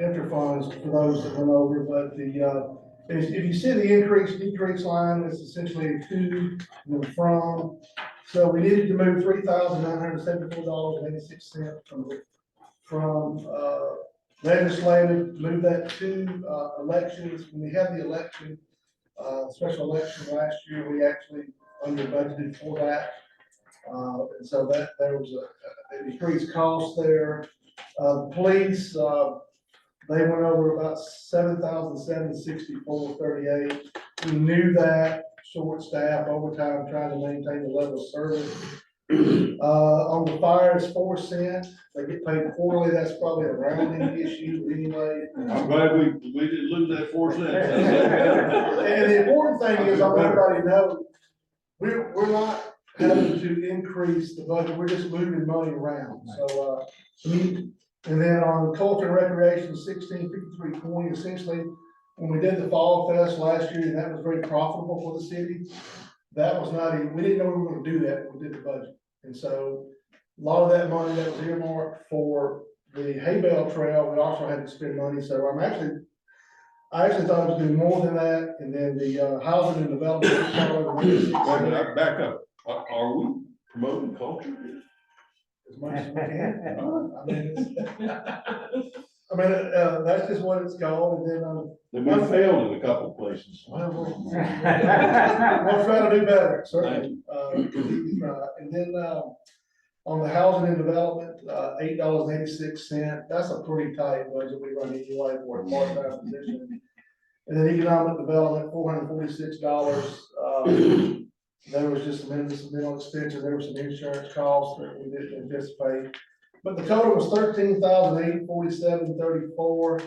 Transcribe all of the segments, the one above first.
interfunds for those that went over, but if you see the increase, decrease line, it's essentially to and from. So we needed to move $3,974.86 from legislative, move that to elections. When we had the election, special election last year, we actually under budgeted for that. And so that there was a decreased cost there. Police, they went over about $7,764.38. We knew that, short staff, overtime, trying to maintain the level of service. On the fire, it's 4 cents. They get paid quarterly. That's probably a rounding issue anyway. I'm glad we didn't lose that 4 cents. And the important thing is, I want everybody to know, we're not having to increase the budget. We're just moving money around. So, and then on culture and recreation, 1653.20, essentially, when we did the Fall Fest last year, and that was very profitable for the city. That was not even, we didn't know we were gonna do that when we did the budget. And so a lot of that money that was earmarked for the hay bale trail, we also had to spend money. So I actually thought I was doing more than that. And then the housing and development. Wait a minute, back up. Are we promoting culture here? As much as we can. That's just what it's called. And then, Then we failed in a couple places. we'll try to do better, certainly. And then, on the housing and development, $8.86. That's a pretty tight budget we run anyway for a part-time position. And then economic development, $446. There was just some incidental expenses. There was some insurance costs that we didn't anticipate. But the total was $13,847.34.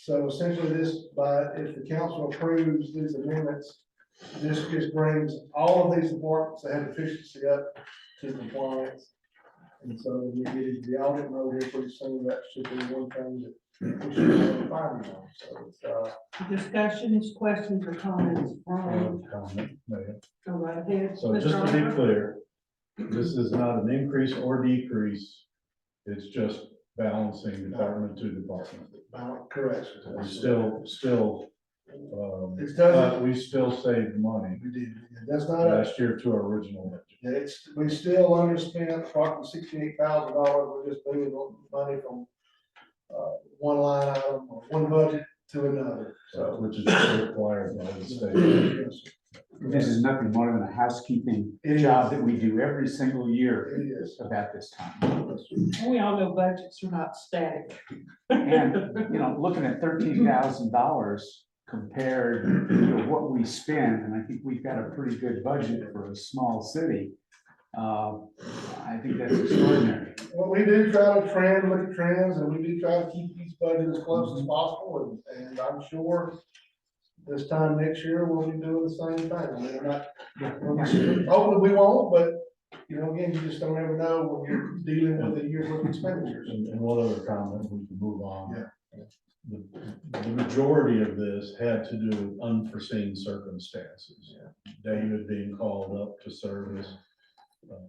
So essentially this, if the council approves these amendments, this just brings all of these departments that have efficiency up to compliance. And so we get the audit mode here pretty soon. That should be one thing that we should have a finding on. So it's, Discussions, questions, or comments from, Comment, Mayor. go right ahead. So just to be clear, this is not an increase or decrease. It's just balancing department to department. correct. We still, It doesn't, we still saved money we did. That's not a. last year to our original budget. We still underspent approximately $68,000. We're just moving money from one line item or one budget to another. So, Which is required by the state. This is nothing more than a housekeeping It is. job that we do every single year it is. about this time. We all know budgets are not static. And, looking at $13,000 compared to what we spend, and I think we've got a pretty good budget for a small city. I think that's extraordinary. Well, we do try to look at trends, and we do try to keep these budgets as close as possible. And I'm sure this time next year, we'll be doing the same thing. I mean, hopefully we won't, but, again, you just don't ever know when you're dealing with a year's worth of expenditures. And one other comment, we can move on. Yeah. The majority of this had to do with unforeseen circumstances. David being called up to service,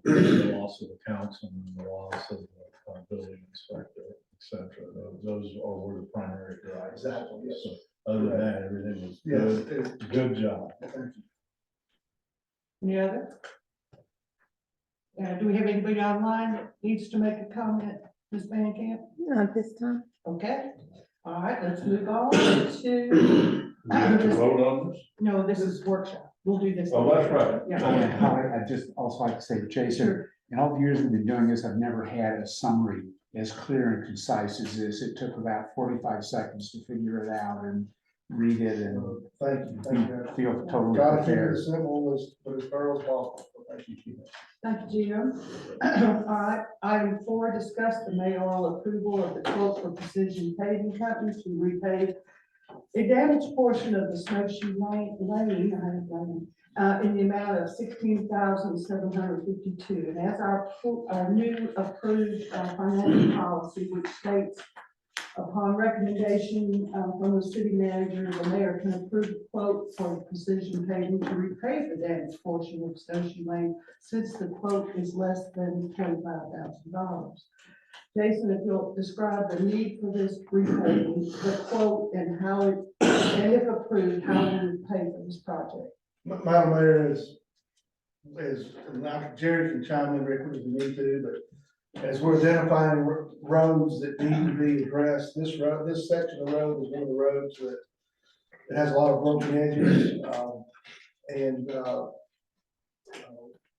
the loss of the councilman, the loss of the building inspector, et cetera. Those were the primary drivers. Exactly, yes. So other than that, everything was Yes. good job. Any other? Do we have anybody online that needs to make a comment, Ms. Van Camp? Not this time. Okay, all right, let's move on to, We have to vote on this? no, this is workshop. We'll do this. Oh, that's right. Yeah. And Holly, I'd just also like to say to Jason, in all the years we've been doing this, I've never had a summary as clear and concise as this. It took about 45 seconds to figure it out and read it and Thank you. Thank you. feel totally Try to keep it prepared. as simple but as thorough as possible. So thank you. Thank you, Jim. All right, item 4, discuss the mayoral approval of the quote for Precision Paving Company to repave a damaged portion of the Snowshoe Lane, in the amount of $16,752. And as our new approved financial policy, which states upon recommendation from the city manager, the mayor can approve the quote for Precision Paving to repave the damaged portion of Snowshoe Lane, since the quote is less than $25,000. Jason, if you'll describe the need for this repaving, the quote, and how it, and if approved, how we would pay for this project. Madam Mayor and Jerry can chime in very quickly if you need to, but as we're identifying roads that need to be addressed, this road, this section of road is one of the roads that it has a lot of broken edges, and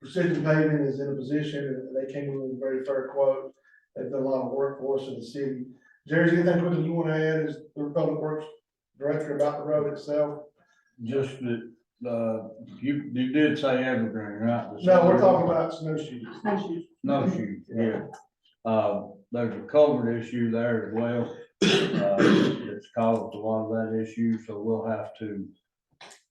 Precision Paving is in a position, and they came in with a very fair quote. They've done a lot of work for us in the city. Jerry, is there anything quickly you want to add as the Public Works Director about the road itself? Just that, you did say evergreen, right? No, we're talking about snowshoes. Snowshoes. Snowshoe, yeah. There's a culvert issue there as well. It's caused a lot of that issue, so we'll have to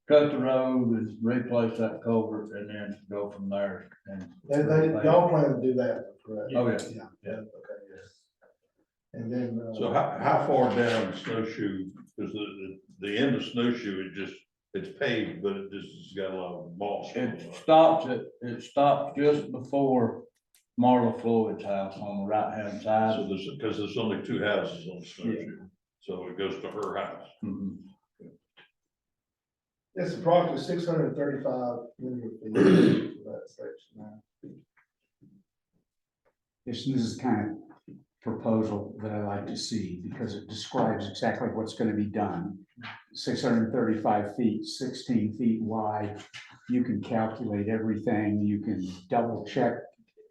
cut the road and replace that culvert and then go from there. And Y'all plan to do that, correct? Oh, yeah. Yeah, okay, yes. And then, So how far down Snowshoe, because the end of Snowshoe, it's paved, but it just has got a lot of moss. it stops just before Marla Floyd's house on the right-hand side. So because there's only two houses on Snowshoe, so it goes to her house. Mhm. it's approximately 635 linear feet for that section. This is the kind of proposal that I like to see because it describes exactly what's gonna be done. 635 feet, 16 feet wide. You can calculate everything. You can double check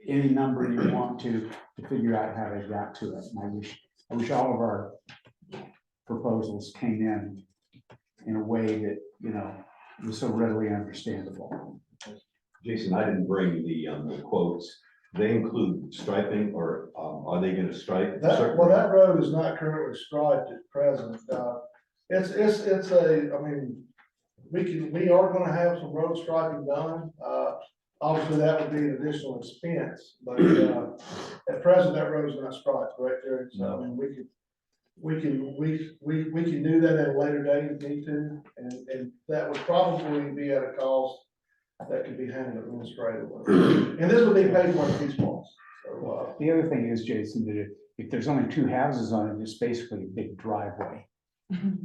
any number you want to figure out how they got to it. And I wish all of our proposals came in a way that, you know, was so readily understandable. Jason, I didn't bring the quotes. They include striping or are they gonna stripe? That road is not currently striped at present. I mean, we are gonna have some road striping done. Obviously, that would be an additional expense, but, at present, that road is not striped, correct, Jerry? So, I mean, we can do that at a later date if need to, and that would probably be at a cost that could be handled administratively. And this would be paid for in piece parts, so, The other thing is, Jason, that if there's only two houses on it, it's basically a big driveway.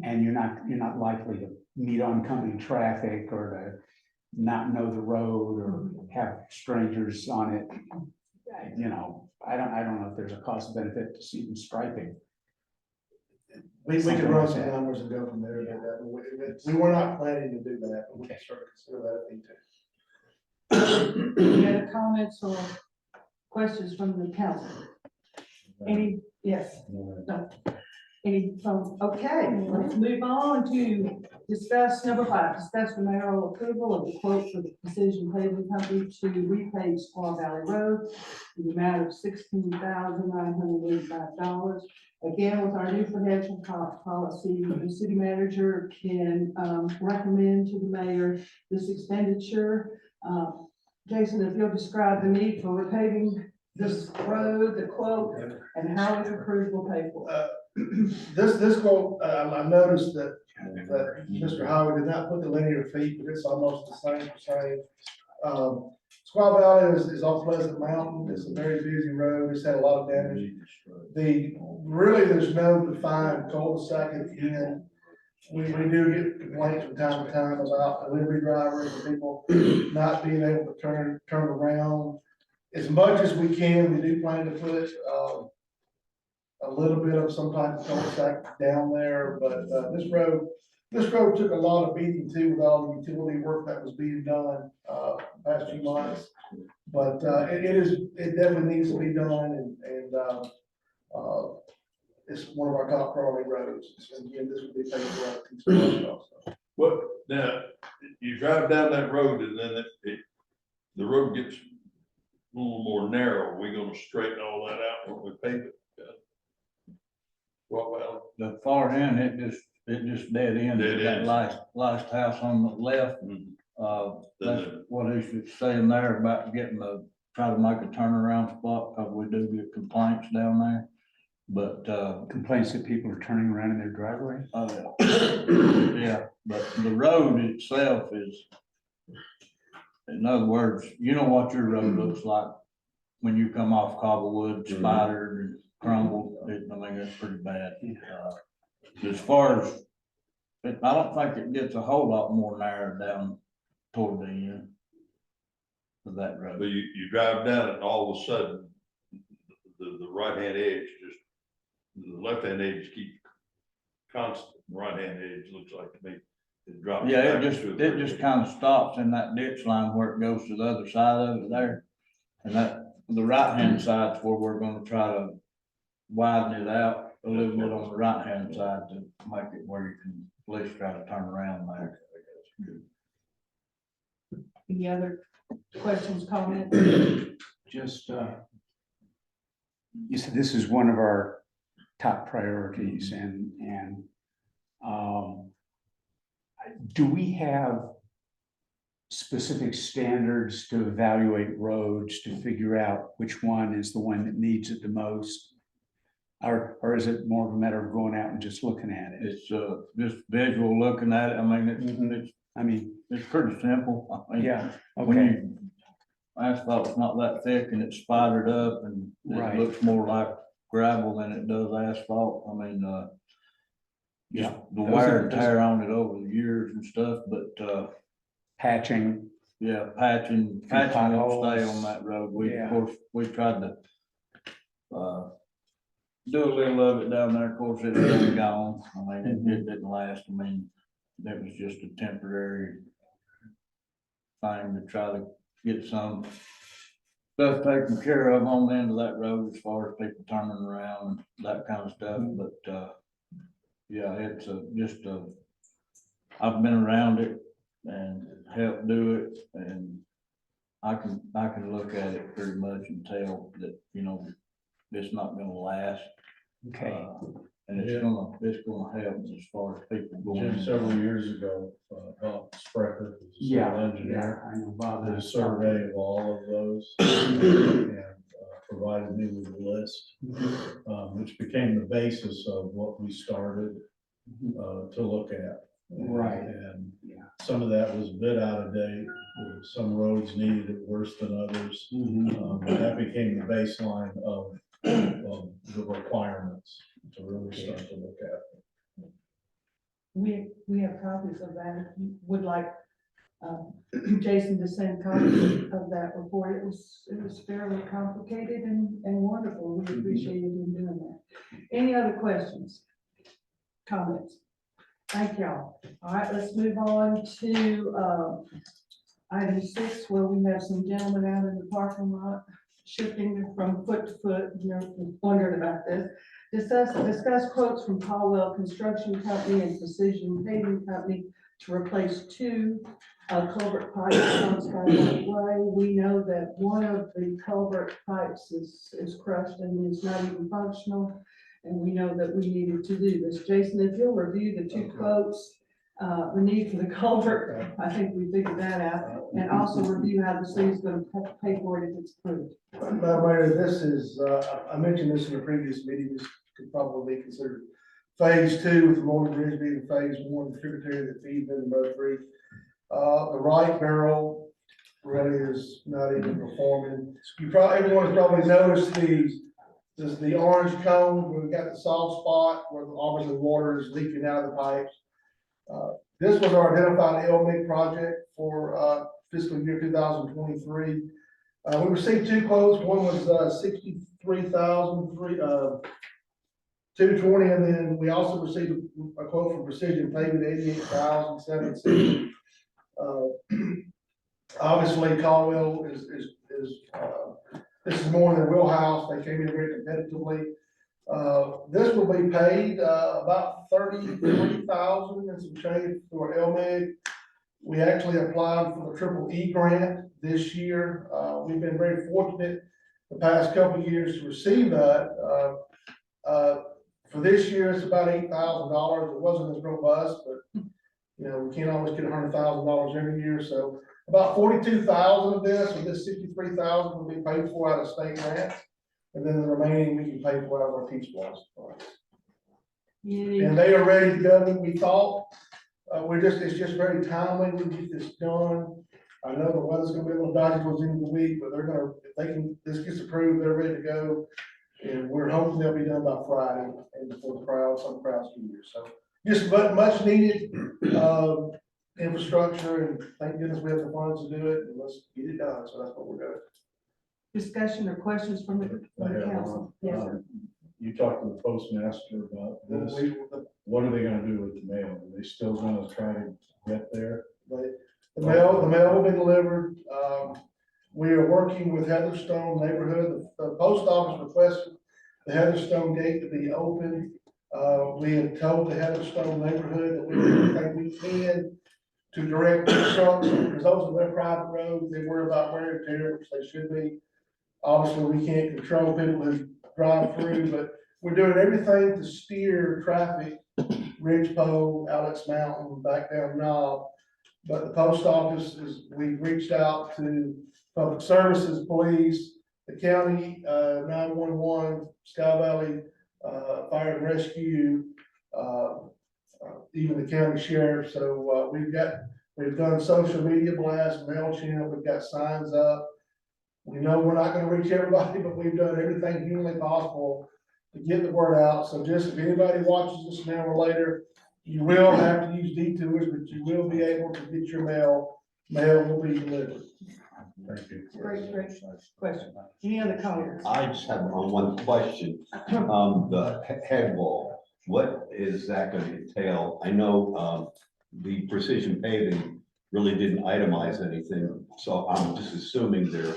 And you're not likely to meet oncoming traffic or to not know the road or have strangers on it. You know, I don't know if there's a cost benefit to even striping. we can Something run like some that. numbers and go from there. We were not planning to do that, but we can certainly consider that if need to. Any other comments or questions from the council? Any, yes, no. Any, okay, let's move on to discuss number 5, discuss the mayoral approval of the quote for the Precision Paving Company to repave Squaw Valley Road in the amount of $16,985. Again, with our new financial policy, the city manager can recommend to the mayor this expenditure. Jason, if you'll describe the need for repaving this road, the quote, and how if approved will pay for it. This quote, I noticed that Mr. Howard did not put the linear feet, but it's almost the same for same. Squaw Valley is off Pleasant Mountain. It's a very busy road. It's had a lot of damage. Really, there's no defined cul-de-sac at the end. We do get complaints from time to time about delivery drivers and people not being able to turn around. As much as we can, we do plan to put, a little bit of some type of cul-de-sac down there, but, this road took a lot of beating too with all the utility work that was being done, past few months. But, it definitely needs to be done and it's one of our top priority roads. And again, this would be paid for also. What, now, you drive down that road and then the road gets a little more narrow. We're gonna straighten all that out when we pave it. Well, The far end, it just dead ends Dead at that ends. last house on the left. That's what he's saying there about try to make a turnaround spot, because we do get complaints down there. But, Complaints that people are turning around in their driveway. yeah, but the road itself is, in other words, you know what your road looks like when you come off Cobblewood, spattered and crumbled, I mean, it's pretty bad. As far as, I don't think it gets a whole lot more narrowed down toward the end of that road. But you drive down it and all of a sudden, the right-hand edge just, the left-hand edge keep constant, the right-hand edge looks like to me, it drops. Yeah, back it to just kind of stops in that ditch line where it goes to the other side of it there. And that, the right-hand side's where we're gonna try to widen it out a little bit on the right-hand side to make it where you can at least try to turn around there. Any other questions, comments? Just, you said this is one of our top priorities and, do we have specific standards to evaluate roads to figure out which one is the one that needs it the most? Or is it more of a matter of going out and just looking at it? It's, just visual looking at it, I mean, I mean, it's pretty simple. I mean, yeah, When okay, you, asphalt's not that thick and it's spidered up and Right. it looks more like gravel than it does asphalt, I mean, Yeah. just the Those wear are- and tear on it over the years and stuff, but, patching, yeah, patching won't stay potholes. on that road. We, Yeah. of course, we tried to, do a little of it down there, of course, it's been gone, I mean, it didn't last, I mean, that was just a temporary thing to try to get some stuff taken care of on the end of that road as far as people turning around and that kind of stuff, but, yeah, it's I've been around it and helped do it, and I can look at it pretty much and tell that, you know, it's not gonna last. okay, And it's gonna help as far as people going. Jim, several years ago, Bob Sprecher, who's a yeah, civil engineer, yeah, I know Bob. did a survey of all of those and provided me with a list, which became the basis of what we started to look at. Right. And Yeah. some of that was a bit out of date. Some roads needed it worse than others. But that became the baseline of the requirements to really start to look at. We have copies of that. If you would like, Jason to send copies of that report. It was fairly complicated and wonderful. We appreciated him doing that. Any other questions? Comments? Thank y'all. All right, let's move on to, item 6, where we have some gentlemen out in the parking lot shifting from foot to foot. You're wondering about this. Discuss quotes from Caldwell Construction Company and Precision Paving Company to replace 2 culvert pipes on Skyway Way. We know that one of the culvert pipes is crushed and is not even functional. And we know that we needed to do this. Jason, if you'll review the 2 quotes, the need for the culvert, I think we figured that out. And also review how the city's gonna pay for it if it's approved. Madam Mayor, this is, I mentioned this in a previous meeting, this could probably be considered phase 2, with the Morgan Bridge being phase 1, the tributary that feeds into both creeks. The right barrel really is not even performing. Everyone's probably noticed the orange cone, where we got the soft spot where obviously water is leaking out of the pipes. This was our identified LMIG project for fiscal year 2023. We received 2 quotes. One was 63,220, and then we also received a quote from Precision Paving, 88,760. Obviously, Caldwell is this is more than wheelhouse. They came in very competitively. This will be paid about 33,000 and some change for LMIG. We actually applied for the Triple E grant this year. We've been very fortunate the past couple of years to receive that. For this year, it's about $8,000. It wasn't as robust, but you know, we can't always get $100,000 every year. So about 42,000 of this 63,000 will be paid for out of state grants. And then the remaining we can pay for out of our T-Splosh funds. And they are ready to go. We thought, it's just very timely. We get this done. I know the weather's gonna be a little dodgy towards the end of the week, but they're gonna, if they can, this gets approved, they're ready to go. And we're hoping they'll be done by Friday and before the crowd, some crowds can hear, so. Just much needed, infrastructure, and thank goodness we have the funds to do it, and let's get it done, so that's what we're doing. Discussion or questions from the I have council? Yes, sir. You talked to the postmaster about this. The What are they gonna do with the mail? Are they still gonna try to get there? mail will be delivered, we are working with Heatherstone neighborhood, the post office requested the Heatherstone gate to be open. We have told the Heatherstone neighborhood that we do everything we can to direct the trucks, because those are their private roads, they worry about wear and tear, which they should be. Obviously, we can't control people who drive through, but we're doing everything to steer traffic, Ridgepole, Alex Mountain, back down Knob. But the post office is, we reached out to public services, police, the county, 911, Sky Valley, fire and rescue, even the county sheriff. So, we've done social media blasts, MailChimp, we've got signs up. We know we're not gonna reach everybody, but we've done everything humanly possible to get the word out. So just if anybody watches this now or later, you will have to use detours, but you will be able to get your mail. Mail will be delivered. Thank you. Great question. Any other comments? I just have one question. The head wall, what is that gonna entail? I know, the precision paving really didn't itemize anything, so I'm just assuming they're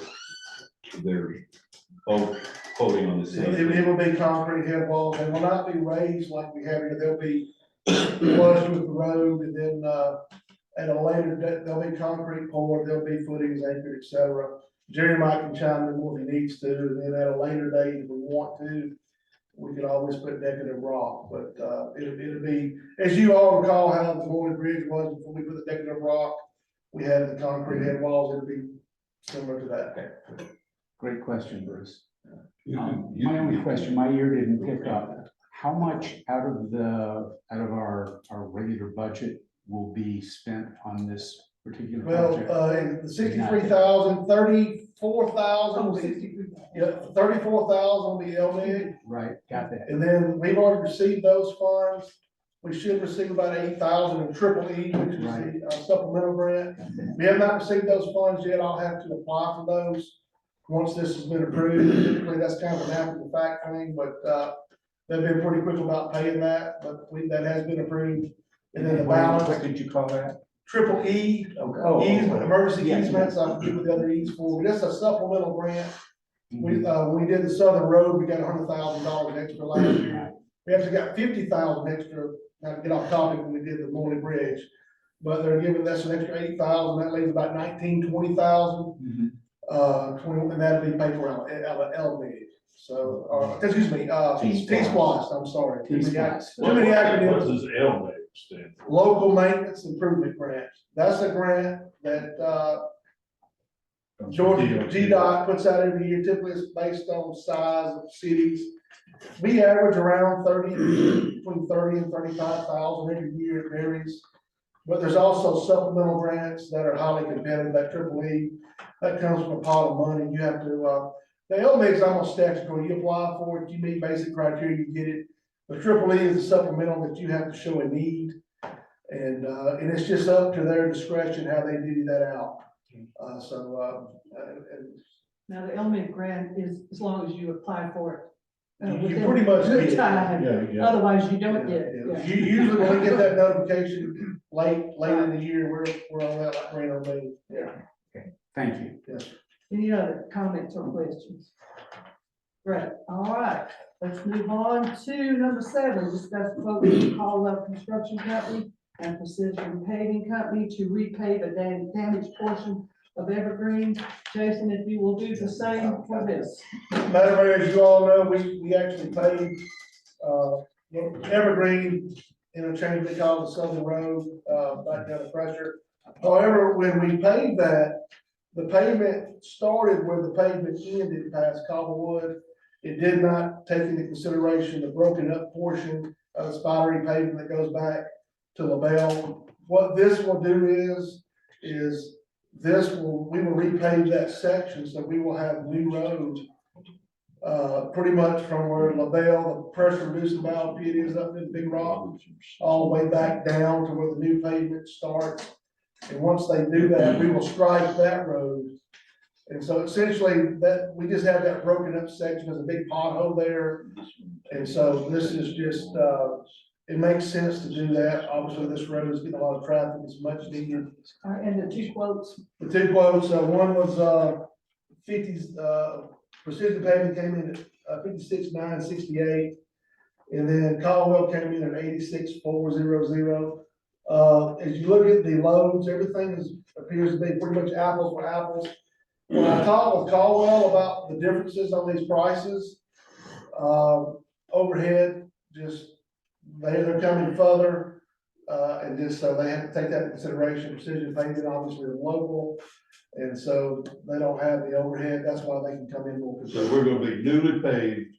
both quoting on the same. It will be concrete head walls. They will not be raised like we have here. They'll be flush with the road, and then, at a later date, there'll be concrete poured, there'll be footings anchored, et cetera. Jerry might can chime in more if he needs to, and then at a later date, if we want to, we could always put decorative rock, but, it'll be, as you all recall how the Floyd Bridge was before we put the decorative rock, we had the concrete head walls, it'll be similar to that. Great question, Bruce. My only question, my ear didn't pick up, how much out of our regular budget will be spent on this particular Well, project? the 63,000, 34,000, Oh, will be- 63. yeah, 34,000 will be LMIG. Right, got that. And then we've already received those funds. We should receive about 8,000 in triple E, which is the supplemental grant. We have not received those funds yet. I'll have to apply for those. Once this has been approved, typically that's kind of an after the fact thing, but, they've been pretty quick about paying that, but that has been approved. And then the What balance, did you call that? triple E, Oh, easement, emergency Yeah. easements, I forget what the other E's for, but it's a supplemental grant. When we did the Southern Road, we got $100,000 extra last year. We actually got 50,000 extra, not to get off topic, when we did the Morley Bridge. But they're giving us an extra 8,000, that leaves about 19, 20,000. Mhm. 20, and that'll be paid for out of LMIG. So, excuse me, T-Splosh. T-Splosh, I'm sorry. Too many T-Splosh. too many What acronyms. does LMAG stand for? Local Maintenance Improvement Grant. That's a grant that, Georgia GDOT puts out every year. Typically it's based on size of cities. We average around between 30 and 35,000 every year. It varies. But there's also supplemental grants that are highly competitive, that triple E, that comes from a pot of money. You have to, the LMIG is almost statutory. You apply for it, you meet basic criteria, you get it. The triple E is a supplemental that you have to show a need. And it's just up to their discretion how they divvy that out. Now, the LMIG grant is as long as you apply for it. You within pretty much good get it. time. Yeah. Otherwise, you don't get it. Yeah. Usually when we get that notification late in the year, we're on that like rain on me. Yeah. Thank you. Any other comments or questions? Great, all right, let's move on to number 7, discuss quote from Caldwell Construction Company and Precision Paving Company to repave a damaged portion of Evergreen. Jason, if you will do the same for this. Madam Mayor, as you all know, we actually paved, Evergreen interchange, they call it the Southern Road, back down to Pressure. However, when we paved that, the pavement started where the pavement ended past Cobblewood. It did not take into consideration the broken up portion of the spidery pavement that goes back to LaBelle. What this will do is we will repave that section, so we will have new roads. Pretty much from where LaBelle, the pressure reducing valve pit is up in Big Rock, all the way back down to where the new pavement starts. And once they do that, we will stripe that road. And so essentially that, we just have that broken up section, there's a big pothole there. And so this is just, it makes sense to do that. Obviously, this road is getting a lot of traffic, it's much needed. All right, and the two quotes, The two quotes, one was, 50s, Precision Paving came in at, 56,968. And then Caldwell came in at 86,400. As you look at the loads, everything appears to be pretty much apples for apples. When I talked with Caldwell about the differences on these prices, overhead, just, they're coming further, and just, so they have to take that into consideration. Precision Paving obviously are local, and so they don't have the overhead, that's why they can come in more. So we're gonna be newly paved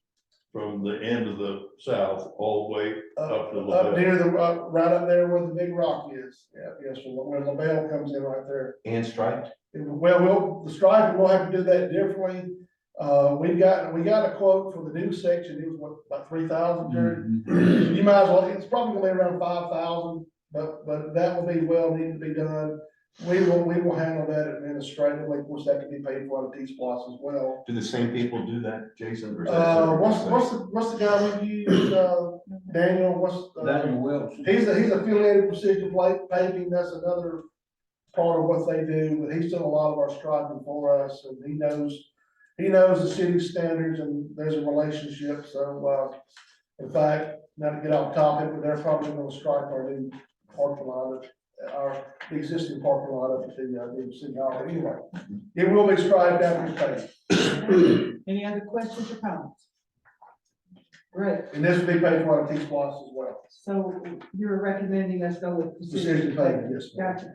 from the end of the south all the way up to Up LaBelle. near the, right up there where the big rock is, yeah, yes, sir, where LaBelle comes in right there. And striped? Well, the striping, we'll have to do that differently. We got a quote for the new section, it was what, about 3,000, Jerry? You might as well, it's probably gonna be around 5,000, but that will be well needed to be done. We will handle that administratively, of course, that can be paid for out of T-Splosh as well. Do the same people do that, Jason? Or is that separate? What's the guy we use, Daniel, Daniel Wilson. he's affiliated with Precision Paving, that's another part of what they do, but he's done a lot of our striping for us, and he knows the city standards, and there's a relationship, so, in fact, not to get off topic, but they're probably gonna stripe our new parking lot, our existing parking lot up at the city hall, anyway. It will be striped after it's paid, any other questions or comments? Great, and this will be paid for out of T-Splosh as well. so you're recommending us go with Precision Paving, yes, ma'am. Gotcha.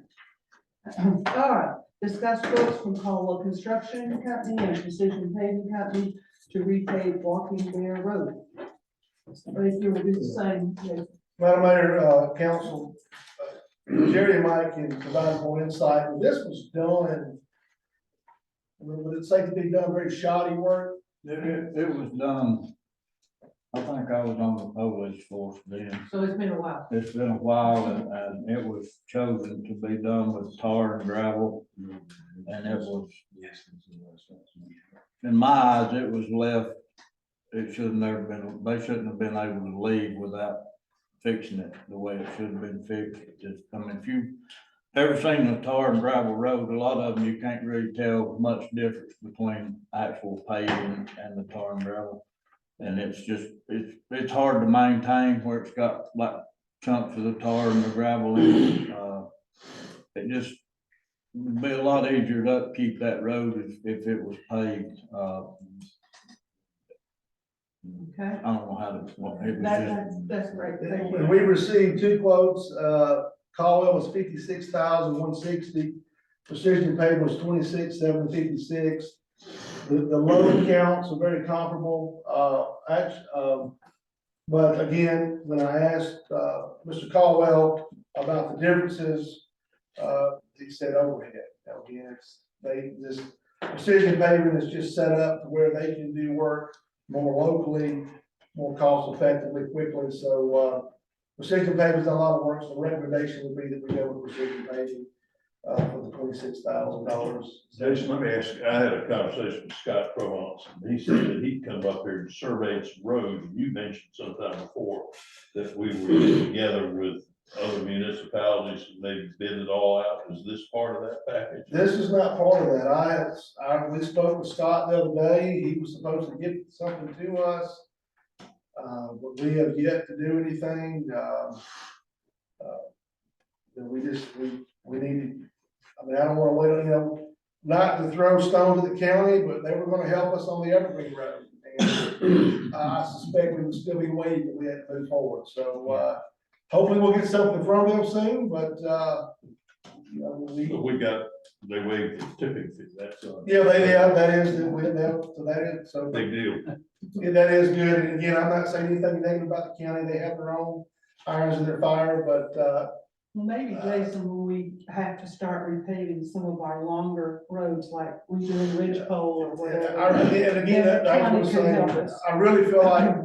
All right, discuss quotes from Caldwell Construction Company and Precision Paving Company to repave Walking Bear Road. If you would do the same, yes. Madam Mayor, council, Jerry and Mike can provide more insight. This was done, would it say to be done very shoddy work? It was done, I think I was on the police force then. So it's been a while. It's been a while and it was chosen to be done with tar and gravel. And it was, in my eyes, it was left, it should have never been, they shouldn't have been able to leave without fixing it the way it should have been fixed. Just, I mean, if you ever seen a tar and gravel road, a lot of them, you can't really tell much difference between actual paving and the tar and gravel. And it's just, it's hard to maintain where it's got like chunks of the tar and the gravel in it. It just would be a lot easier to upkeep that road if it was paved. Okay, I don't know how to, well, it was that's great. Thank you. And we received two quotes, Caldwell was 56,160, Precision Paving was 26,756. The load counts are very comparable, but again, when I asked, Mr. Caldwell about the differences, he said overhead. Now, again, this Precision Paving is just set up to where they can do work more locally, more cost effectively, quickly, so, Precision Paving's done a lot of work, so the recommendation would be that we go with Precision Paving, for the $26,000. Jason, let me ask you, I had a conversation with Scott Provence, and he said that he'd come up here and survey some roads, and you mentioned sometime before that we were getting together with other municipalities and maybe bid it all out. Is this part of that package? This is not part of that. We spoke with Scott the other day. He was supposed to get something to us. But we have yet to do anything. We need to, I mean, I don't wanna wait on, not to throw stones at the county, but they were gonna help us on the Evergreen Road. And I suspect we would still be waiting if we had to move forward. So, hopefully we'll get something from them soon, but, But we got, they waived the tipping fee, that's yeah, that is, so. big deal. Yeah, that is good, and again, I'm not saying anything negative about the county, they have their own irons in their fire, but, Well, maybe Jason, when we have to start repaving some of our longer roads, like we do in Ridgepole or whatever. And again, that was County what I'm could help saying, us. I really feel like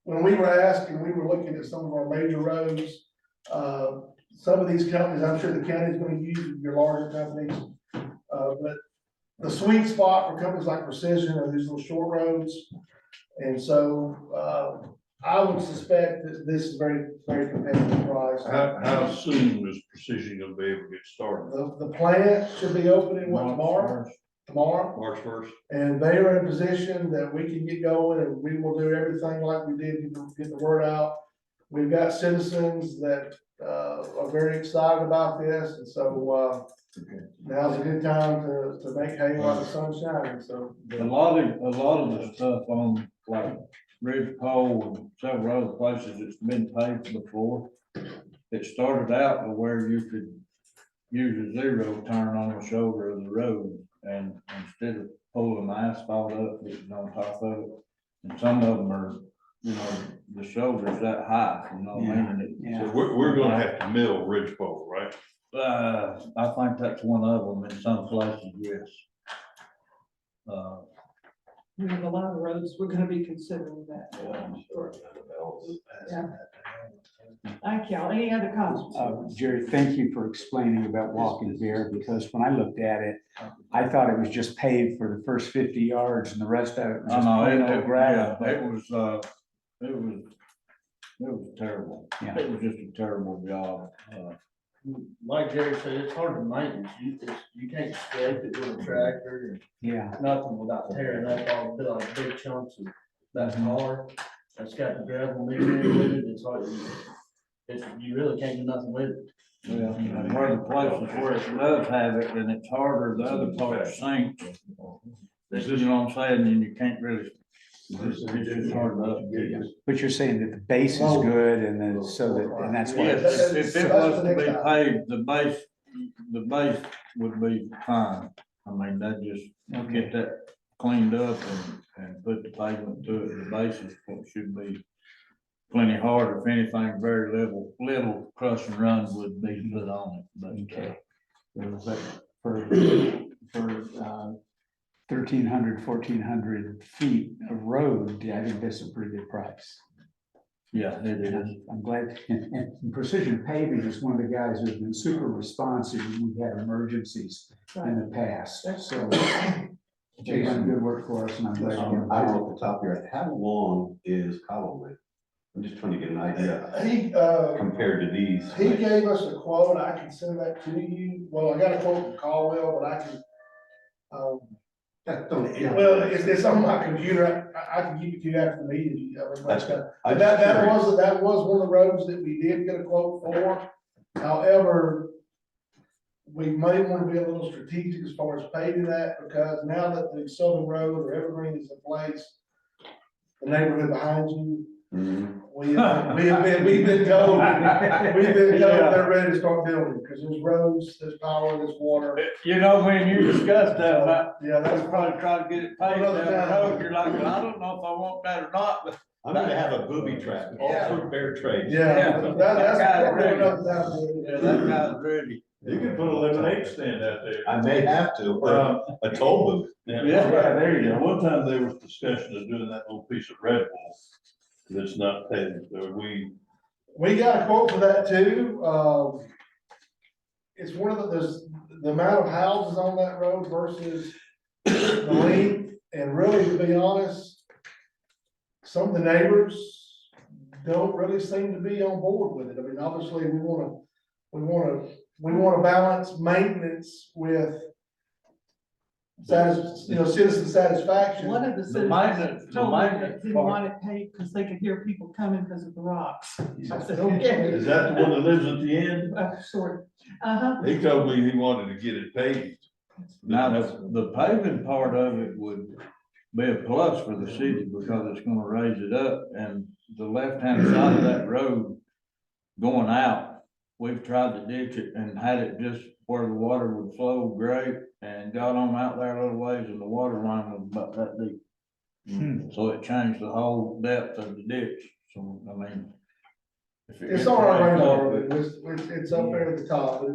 when we were asking, we were looking at some of our major roads. Some of these companies, I'm sure the county's gonna use your larger companies. But the sweet spot for companies like Precision are these little short roads. And so, I would suspect that this is very, very competitive price. How soon is Precision gonna be able to get started? The plant should be opening tomorrow? Tomorrow, March first? and they are in a position that we can get going and we will do everything like we did, get the word out. We've got citizens that, are very excited about this, and so, now's a good time to make hay while the sun's shining, so. A lot of the stuff on like Ridgepole and several other places that's been paved before. It started out to where you could use a zero turn on the shoulder of the road, and instead of pulling the asphalt up, it was on top of it. And some of them are, you know, the shoulder's that high, you know what I mean? And it- Yeah. So we're gonna have to mill Ridgepole, right? I think that's one of them in some places, yes. We have a lot of roads, we're gonna be considering that. Sure. Yeah. Thank y'all. Any other comments? Jerry, thank you for explaining about Walking Bear, because when I looked at it, I thought it was just paved for the first 50 yards and the rest of it was I just know, plain old gravel. yeah, it was terrible. Yeah. It was just a terrible job. Like Jerry said, it's hard to maintenance, you can't scrape it with a tractor, Yeah, and nothing without tearing up all, like big chunks of that tar. That's got the gravel mixed in with it, it's hard, you really can't do nothing with it. Yeah, and where the places where it does have it, and it's harder, the other parts sink. This is, you know what I'm saying, and you can't really, it's just hard to. but you're saying that the base is good and then so that, and that's why. Yes, if it That's was the to be next item. paved, the base would be fine. I mean, that just get that cleaned up and put the pavement to it, the base is what should be plenty hard, if anything, very little crush and run would be put on it, but. Okay. But for 1,300 feet of road, I think that's a pretty good price. Yeah, it is. I'm glad, and Precision Paving is one of the guys who's been super responsive when we had emergencies in the past, so. They've done good work for us, and I'm glad. I don't know off the top of your head, how long is Callaway? I'm just trying to get an idea He, compared to these. he gave us a quote, I can send that to you, well, I got a quote from Caldwell, but I can, well, it's on my computer, I can give it to you after the meeting. That's good. I That was one of the roads that we did get a quote for, however, we may want to be a little strategic as far as paving that, because now that the Southern Road or Evergreen is in place, the neighborhood behind you, Mhm. we've been told, they're ready to start building, because there's roads, there's power, there's water. You know, when you discussed that, about, Yeah, that's that's probably trying to get it paved down the road, you're like, well, I don't know if I want that or not, but. I'm gonna have a booby trap all through Bear Trace. Yeah, that's. That guy's ready. another time. Yeah, that guy's ready. You can put a lemonade stand out there. I may have to, or a toll booth. Yeah, there you go. One time there was discussion of doing that little piece of Red Bull that's not paved, We got a quote for that too. It's one of there's the amount of houses on that road versus the length, and really, to be honest, some of the neighbors don't really seem to be on board with it. I mean, obviously, we wanna balance maintenance with citizen satisfaction. One of the maintenance- citizens told me maintenance they didn't part. want it paved because they could hear people coming because of the rocks. I said, okay. Is that the one that lives at the end? Sort, uh-huh. He told me he wanted to get it paved. Now, the paving part of it would be a plus for the city because it's gonna raise it up, and the left-hand side of that road going out, we've tried to ditch it and had it just where the water would flow great, and got on out there a little ways and the water line was about that deep. So it changed the whole depth of the ditch, so, I mean, It's on our radar, it's up there at the top, but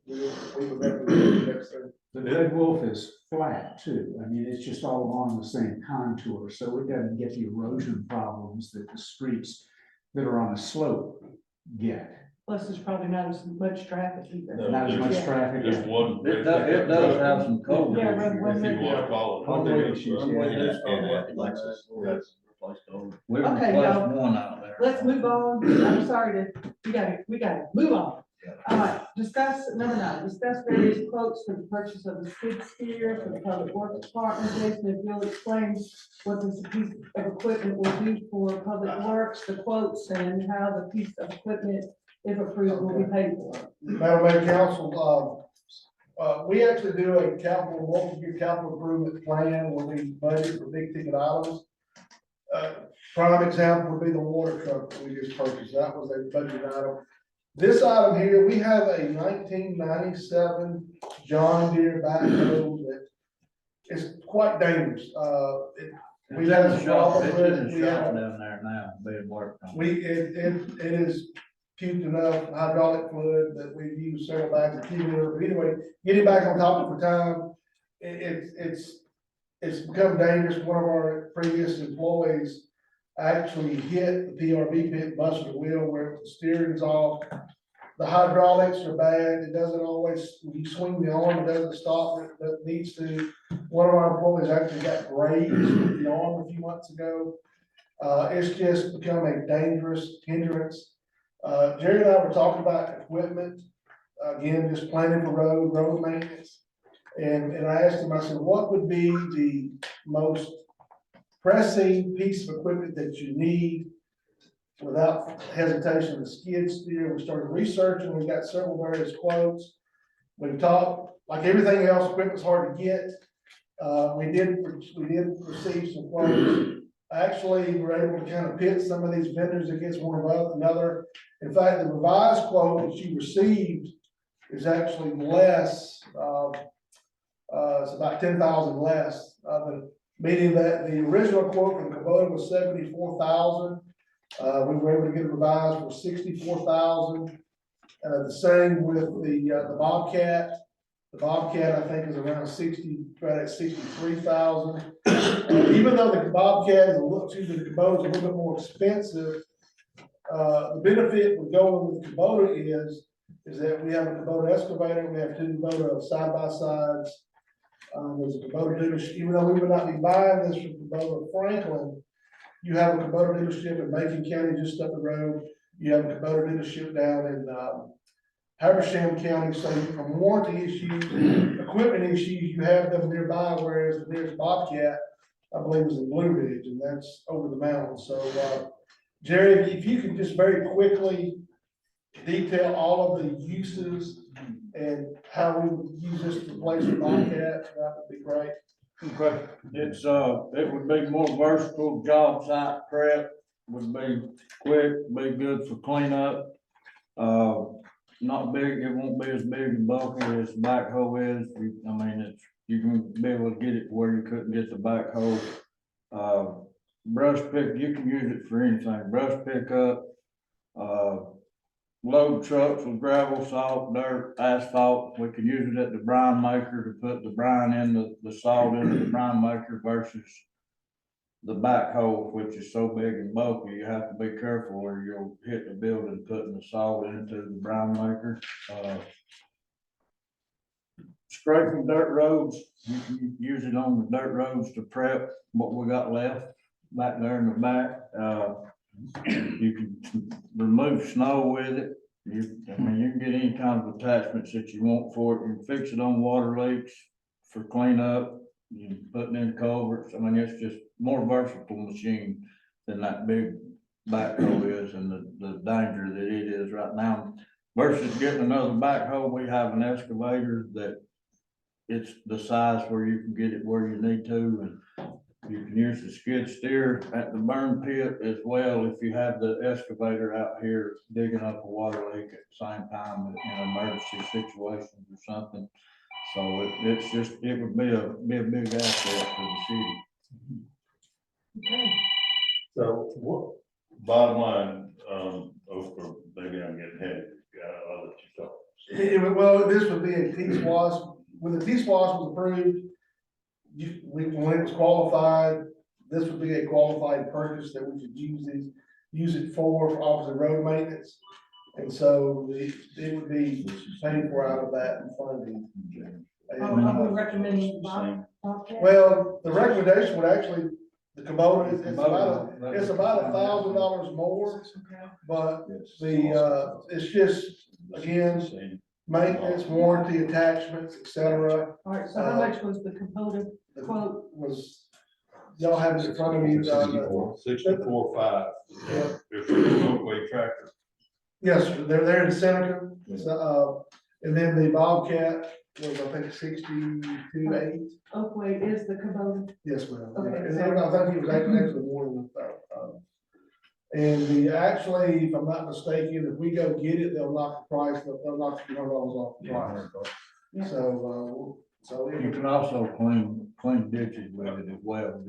we would never do the next thing. The Red Wolf is flat too. I mean, it's just all along the same contour, so it doesn't get the erosion problems that the streets that are on a slope get. Plus, there's probably not as much traffic either. No, Not as much Yeah. traffic. Just one. It does have some culvert Yeah, issues. one If you wanna call it. Culvert issues, I'm waiting yeah. to start working on Lexus, that. that's- Replace those. We Okay, replaced y'all. one out there. Let's move on. I'm sorry we gotta move on. All right, number 9, discuss various quotes for the purchase of the skid steer for the public works department. Jason, if you'll explain what this piece of equipment will do for public works, the quotes, and how the piece of equipment, if approved, will be paid for. Madam Mayor, Council, we actually do a multi-year capital improvement plan when we budget for big ticket items. Prime example would be the water truck that we just purchased. That was a budget item. This item here, we have a 1997 John Deere backhoe that is quite dangerous. We It's had in the some shop, problems it's with in it. the We shop have, down there now, being worked on. it is cubed enough hydraulic fluid that we've used several bags of cumulative. But anyway, getting back on top for time, it's become dangerous. One of our previous employees actually hit the PRV pit, busted the wheel where the steering's off. The hydraulics are bad. It doesn't always, when you swing the arm, it doesn't stop, it needs to. One of our employees actually got grazed with the arm a few months ago. It's just become a dangerous hindrance. Jerry and I were talking about equipment, again, just planning for road maintenance. And I asked him, I said, what would be the most pressing piece of equipment that you need without hesitation? The skid steer. We started researching, we got several various quotes. We talked, like everything else, equipment's hard to get. We did receive some quotes. Actually, we're able to kind of pit some of these vendors against one another. In fact, the revised quote that you received is actually less, it's about 10,000 less, meaning that the original quote from Kubota was 74,000. We were able to get it revised for 64,000. The same with the Bobcat. The Bobcat, I think, is around 60, right at 63,000. Even though the Bobcat is the Kubota is a little bit more expensive, the benefit with going with Kubota is that we have a Kubota excavator, we have 2 Kubota side-by-sides. There's a Kubota dealership, even though we would not be buying this from Kubota Franklin, you have a Kubota dealership in Macon County just up the road. You have a Kubota dealership down in Habersham County, so from warranty issues, equipment issues, you have them nearby, whereas the nearest Bobcat, I believe, is in Blue Ridge, and that's over the mountain. So, Jerry, if you could just very quickly detail all of the uses and how we would use this to replace the Bobcat, that would be great. Okay, it would be more versatile, job site prep, would be quick, be good for cleanup. Not big, it won't be as big and bulky as the backhoe is. You can be able to get it where you couldn't get the backhoe. Brush pick, you can use it for anything, brush pickup, load trucks with gravel, salt, dirt, asphalt. We can use it at the brine maker to put the brine in the salt into the brine maker versus the backhoe, which is so big and bulky. You have to be careful or you'll hit the building putting the salt into the brine maker. Scraping dirt roads, you can use it on the dirt roads to prep what we got left back there in the back. You can remove snow with it. You can get any kind of attachments that you want for it. You can fix it on water leaks for cleanup. You can put it in culverts. It's just more versatile machine than that big backhoe is and the danger that it is right now. Versus getting another backhoe, we have an excavator that it's the size where you can get it where you need to, and you can use the skid steer at the burn pit as well if you have the excavator out here digging up a water leak at the same time in emergency situations or something. So it would be a big asset for the city. Okay. So bottom line, or maybe I'm getting ahead, I'll let you talk. Well, this would be a T-SPOS, when the T-SPOS was approved, when it was qualified, this would be a qualified purchase that we could use it for obviously road maintenance. And so it would be paid for out of that funding. Are we recommending Bobcat? Well, the recommendation would actually, the Kubota, it's about $1,000 more, but it's just, again, maintenance, warranty, attachments, et cetera. All right, so how much was the Kubota The quote? Was, y'all have it in front of you, 64.5. Yeah. It's a roadway tractor. yes, they're there in Seneca, and then the Bobcat was, I think, 62.8. Oakway is the Kubota. Yes, ma'am. Okay, And so- then I think it was actually more than that. And actually, if I'm not mistaken, if we go get it, they'll knock the price, they'll knock $200 off the price. Yeah. So You can also clean ditches with it as well.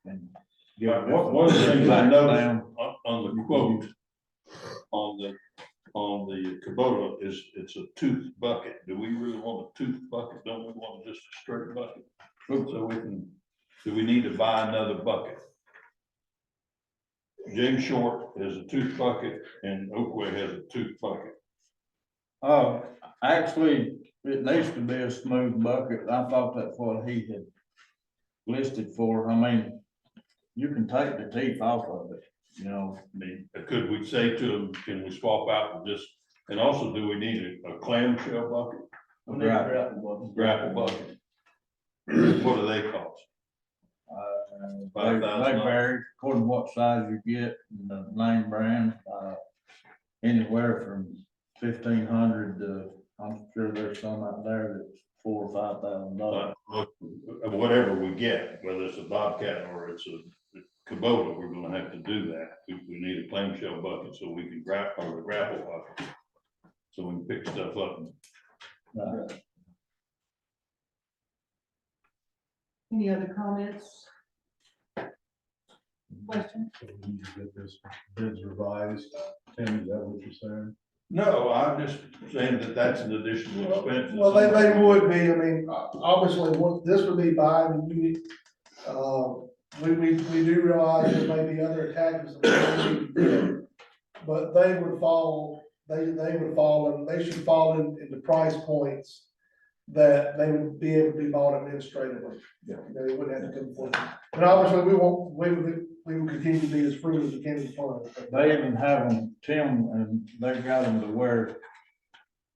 And give it One of the things I noticed down. on the quote, on the Kubota is, it's a tooth bucket. Do we really want a tooth bucket? Don't we want just a straight bucket? So do we need to buy another bucket? James Short has a tooth bucket and Oakway has a tooth bucket. Actually, it needs to be a smooth bucket. I thought that's what he had listed for. I mean, you can take the teeth off of it, you know. I mean, could we say to them, can we swap out and just, and also do we need a clamshell bucket, We need a grapple bucket? What do they cost? They $5,000. vary according to what size you get and the name brand, anywhere from 1,500 to, I'm sure there's some out there that's $4,000 or $5,000. But whatever we get, whether it's a Bobcat or it's a Kubota, we're gonna have to do that. We need a clamshell bucket so we can grapple, or a grapple bucket. So we can pick stuff up. Any other comments? Questions? So we need to get this bids revised. Tim, is that what you're saying? No, I'm just saying that that's an additional expense. Well, they would be, I mean, obviously, this would be buying the unit. We do realize there may be other attachments, that we need to get, but they would fall, they should fall in the price points that they would be able to be bought administratively. Yeah. They wouldn't have to come forward. And obviously, we would continue to be as frugal as we can in fund. They even have them, Tim, and they've got them to where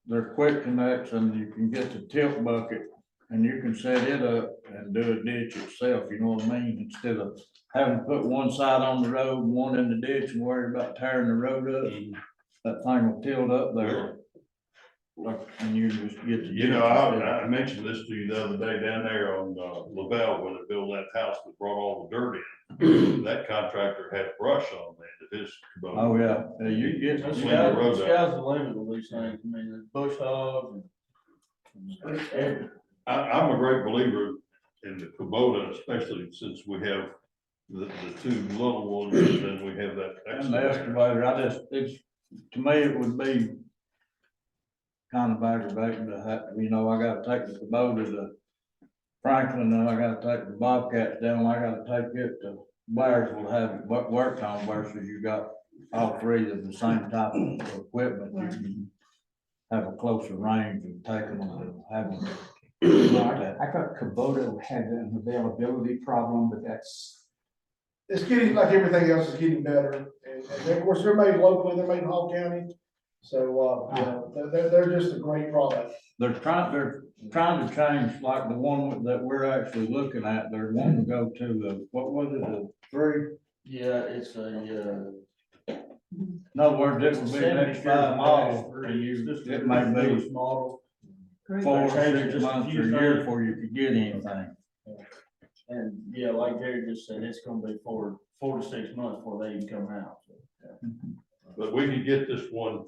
they're quick connects and you can get the tilt bucket and you can set it up and do a ditch yourself, you know what I mean? Instead of having to put one side on the road, one in the ditch and worry about tearing the road up, that thing will tilt up there. Like, and you just get the. You know, I mentioned this to you the other day down there on LaBelle, when they built that house that brought all the dirt in. That contractor had brush on that, his Kubota. Oh, yeah, you get. The Clean the road up. sky's the limit with these things. I mean, there's bush hogs and. I'm a great believer in the Kubota, especially since we have the two little ones, and then we have that. And the excavator, to me, it would be kind of aggravating to have, you know, I gotta take the Kubota to Franklin, and I gotta take the Bobcats down, I gotta take it to Blairsville, have it worked on versus you got all three of the same type of equipment. You can have a closer range of taking them and having. I thought Kubota had an availability problem, but that's, It's getting, like everything else, is getting better, and of course, they're made locally, they're made in Hall County, so, you know, they're just a great product. They're trying to change, like the one that we're actually looking at, they're wanting to go to the, what was it, the 3? Yeah, it's a, In other words, it would be next year's model, and it may be model. Great. 4 or Change 6 just a months few or a year things. before you could get anything. And yeah, like Gary just said, it's gonna be 4 to 6 months before they even come out. But we could get this one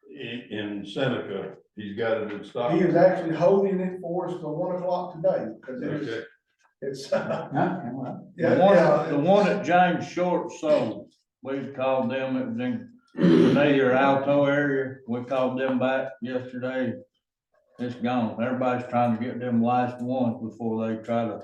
in Seneca, he's got it in stock. He is actually holding it for us till 1 o'clock today, because Okay. it's, yeah, well, yeah, The one that James Short sold we called them, it was in Cornelia Alto area, we called them back yesterday. It's gone, everybody's trying to get them last ones before they try to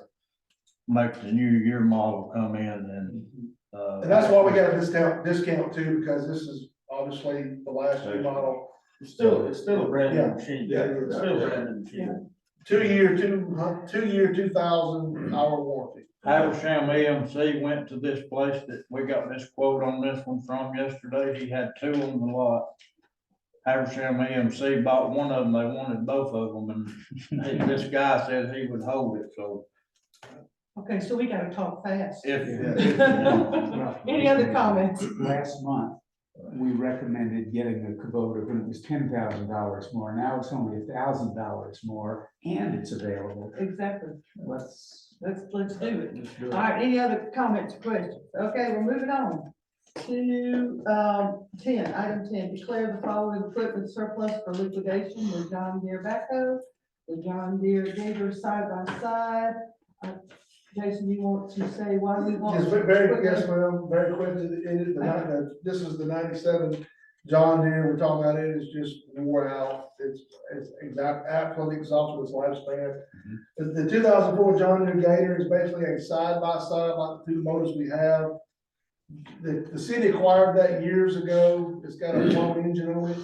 make the new year model come in and. And that's why we got a discount too, because this is obviously the last year model. It's still a brand new machine. Yeah. It's still a brand new machine. 2-year, 2,000-hour warranty. Haversham EMC went to this place that we got this quote on this one from yesterday. He had two on the lot. Haversham EMC bought one of them. They wanted both of them, and this guy said he would hold it, so Okay, so we gotta talk fast. if. Any other comments? Last month, we recommended getting a Kubota, but it was $10,000 more. Now it's only $1,000 more, and it's available. Exactly. Let's Let's do it. do All it. right, any other comments, or questions? Okay, we're moving on to, 10, item 10, declare the following equipment surplus for liquidation: the John Deere backhoe, the John Deere Gator side by side. Jason, you want to say why we want? Yes, yes, ma'am, very quickly, this is the 97 John Deere, we're talking about it is just wore out. It's absolutely exhausted its lifespan. The 2004 John Deere Gator is basically a side by side like the two motors we have. The city acquired that years ago. It's got a blown engine on it.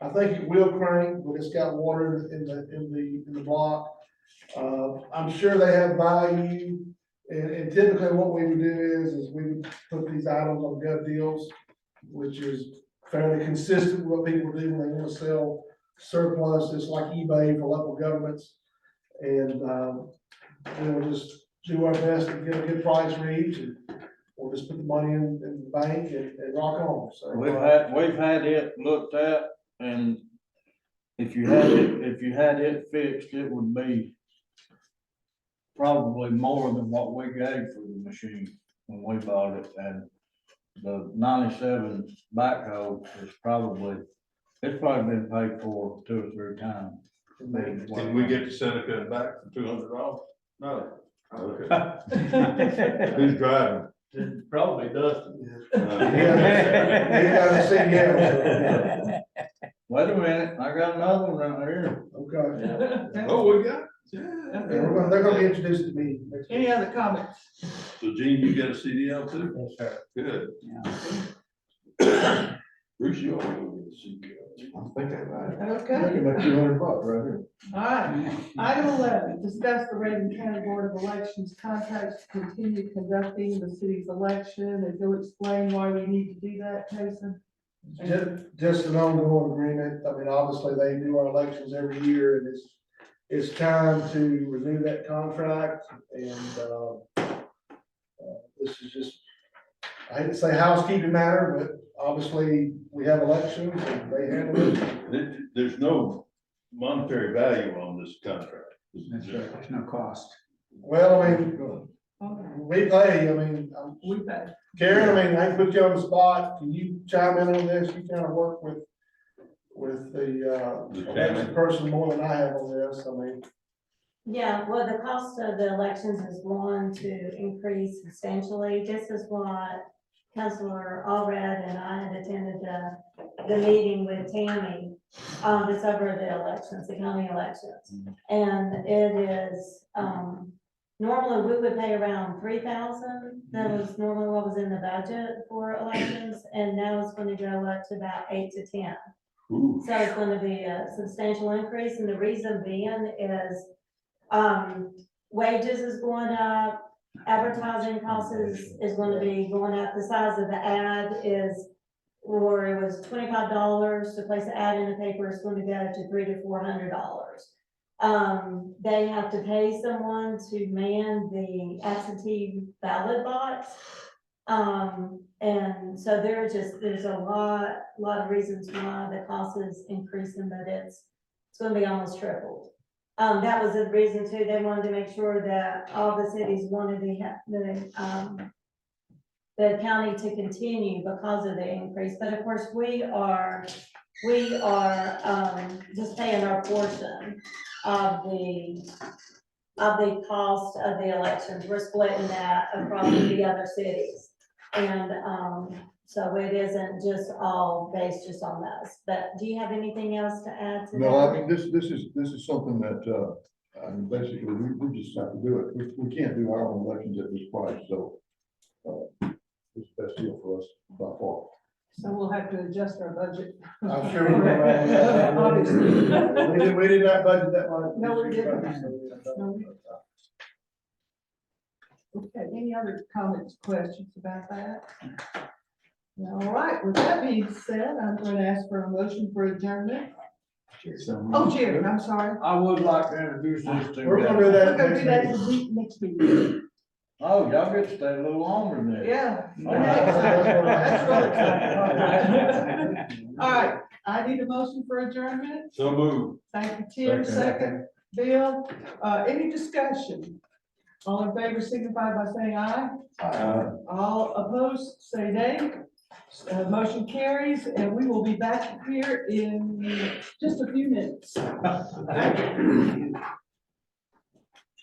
I think it will crank, but it's got water in the block. I'm sure they have value, and typically what we would do is we would put these items on gov deals, which is fairly consistent with what people do when they want to sell surplus. It's like eBay for local governments. And, we'll just do our best to get a good price for each, and we'll just put the money in the bank and rock on. So We've had it looked at, and if you had it fixed, it would be probably more than what we gave for the machine when we bought it, and the 97 backhoe is it's probably been paid for 2 or 3 times. Can we get the Seneca back for $200? No, Okay. Who's driving? it probably does. Yeah, you gotta say yeah. Wait a minute, I got another one right here. Okay. Oh, we got, Yeah, they're gonna be introduced to me next week. Any other comments? so Gene, you got a CDL too? Yes, sir. Good. Yeah. Bruce, you ought to go get a CDL. I'm thinking about it. Okay, About $200 right here. all right. Item 11, discuss the Raven County Board of Elections contracts to continue conducting the city's election. If you'll explain why we need to do that, Jason? Just an ongoing agreement. I mean, obviously, they do our elections every year, and it's time to renew that contract, and, this is just, I hate to say housekeeping matter, but obviously, we have elections, and they handle it. There's no monetary value on this contract. There's no cost. Well, I mean, Okay. we pay, I mean, We pay. Karen, I mean, I put you on the spot. Can you chime in on this? You kind of work with the election person more than I have on this. I mean, Yeah, well, the cost of the elections is going to increase substantially. This is what Councilor Allred and I had attended the meeting with Tammy, that's over the elections, the county elections. And it is, normally we would pay around 3,000. That was normally what was in the budget for elections, and now it's going to go up to about 8 to 10. Ooh. So it's gonna be a substantial increase, and the reason being is, wages is going up, advertising costs is gonna be going up, the size of the ad is, or it was $25 to place an ad in the paper, it's going to go to $300 to $400. They have to pay someone to man the absentee ballot box. And so there's a lot of reasons why the cost is increasing, but it's gonna be almost tripled. That was the reason too, they wanted to make sure that all the cities wanted the county to continue because of the increase, but of course, we are just paying our portion of the cost of the elections. We're splitting that across the other cities. And, So it isn't just all based just on those, but do you have anything else to add to that? No, I mean, this is something that, I mean, basically, we just have to do it. We can't do our own elections at this price, so, it's the best deal for us by far. So we'll have to adjust our budget. I'm sure we're gonna. Obviously. We did not budget that much. No, we didn't. No, we- Okay, any other comments, questions about that? All right, with that being said, I'm going to ask for a motion for adjournment. So- Oh, Jerry, I'm sorry. I would like to introduce this to. We're gonna do We're that gonna do that next meeting. next meeting. Oh, y'all get to stay a little longer than that. Yeah. All right. That's really exciting. All right, I need a motion for adjournment. So move. Thank you, Tim. Second, Bill. Any discussion? All in favor signify by saying aye. All opposed, say nay. Motion carries, and we will be back here in just a few minutes.